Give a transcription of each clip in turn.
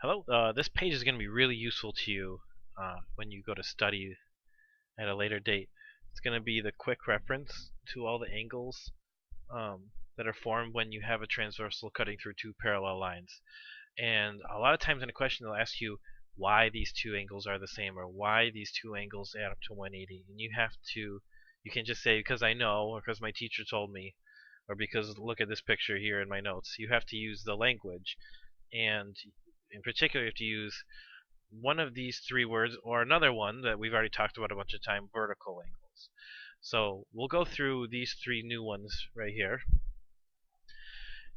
Hello, this page is going to be really useful to you when you go to study at a later date. It's going to be the quick reference to all the angles that are formed when you have a transversal cutting through two parallel lines. And a lot of times in a question they'll ask you why these two angles are the same or why these two angles add up to 180. And you can just say because I know or because my teacher told me or because look at this picture here in my notes. You have to use the language, and in particular you have to use one of these three words or another one that we've already talked about a bunch of time, vertical angles. So we'll go through these three new ones right here.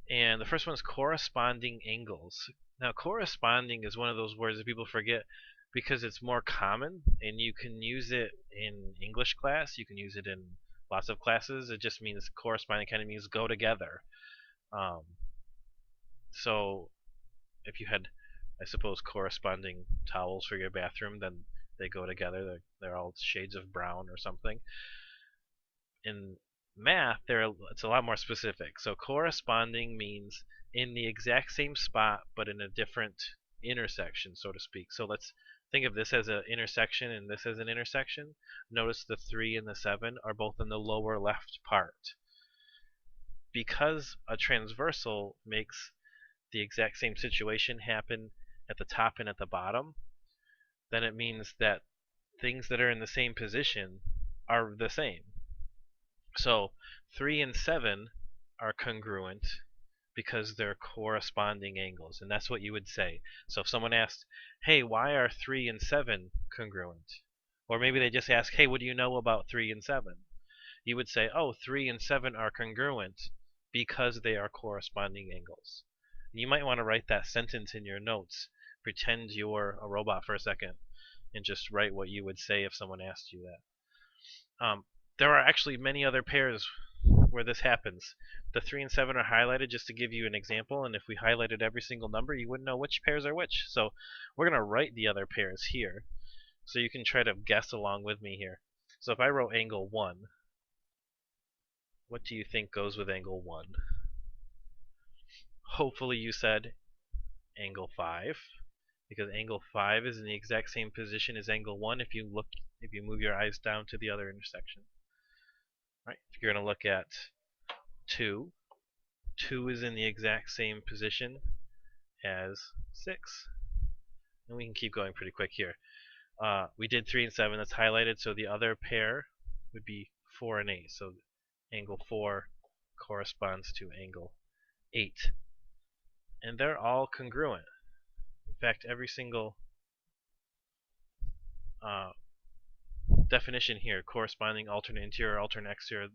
And the first one is corresponding angles. Now corresponding is one of those words that people forget because it's more common and you can use it in English class, you can use it in lots of classes. It just means corresponding kind of means go together. So if you had, I suppose, corresponding towels for your bathroom, then they go together. They're all shades of brown or something. In math, it's a lot more specific. So corresponding means in the exact same spot, but in a different intersection, so to speak. So let's think of this as an intersection and this as an intersection. Notice the 3 and the 7 are both in the lower left part. Because a transversal makes the exact same situation happen at the top and at the bottom, then it means that things that are in the same position are the same. So 3 and 7 are congruent because they're corresponding angles, and that's what you would say. So if someone asked, hey, why are 3 and 7 congruent? Or maybe they just ask, hey, what do you know about 3 and 7? You would say, oh, 3 and 7 are congruent because they are corresponding angles. You might want to write that sentence in your notes. Pretend you're a robot for a second and just write what you would say if someone asked you that. There are actually many other pairs where this happens. The 3 and 7 are highlighted just to give you an example, and if we highlighted every single number, you wouldn't know which pairs are which. So we're going to write the other pairs here so you can try to guess along with me here. So if I wrote angle 1, what do you think goes with angle 1? Hopefully you said angle 5, because angle 5 is in the exact same position as angle 1 if you move your eyes down to the other intersection. Right? If you're going to look at 2, 2 is in the exact same position as 6. And we can keep going pretty quick here. We did 3 and 7, that's highlighted, so the other pair would be 4 and 8. So angle 4 corresponds to angle 8. And they're all congruent. In fact, every single definition here, corresponding alternate interior, alternate exterior,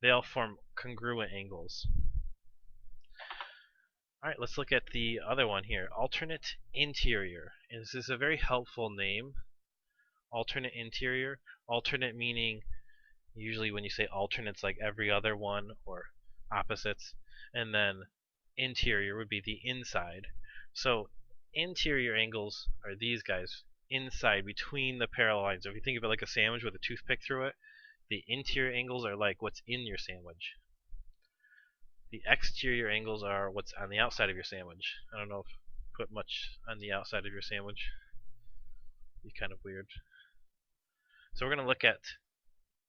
they all form congruent angles. Alright, let's look at the other one here, alternate interior. And this is a very helpful name, alternate interior. Alternate meaning, usually when you say alternates, like every other one or opposites, and then interior would be the inside. So interior angles are these guys, inside, between the parallel lines. So if you think of it like a sandwich with a toothpick through it, the interior angles are like what's in your sandwich. The exterior angles are what's on the outside of your sandwich. I don't know if put much on the outside of your sandwich. It'd be kind of weird. So we're going to look at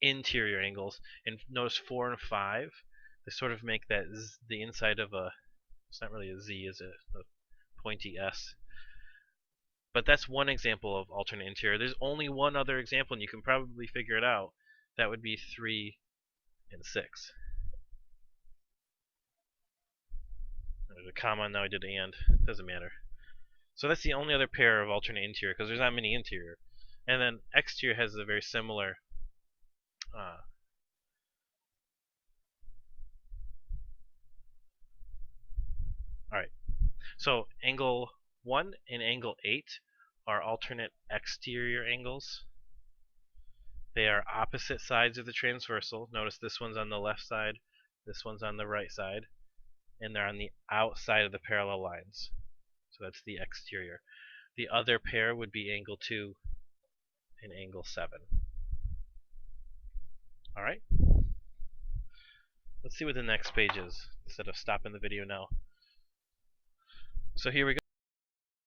interior angles, and notice 4 and 5, they sort of make that the inside of a, it's not really a Z, is it? A pointy S. But that's one example of alternate interior. There's only one other example, and you can probably figure it out. That would be 3 and 6. There's a comma, now I did and. Doesn't matter. So that's the only other pair of alternate interior, because there's not many interior. And then exterior has a very similar Alright, so angle 1 and angle 8 are alternate exterior angles. They are opposite sides of the transversal. Notice this one's on the left side, this one's on the right side, and they're on the outside of the parallel lines. So that's the exterior. The other pair would be angle 2 and angle 7. Alright? Let's see what the next page is, instead of stopping the video now. So here we go.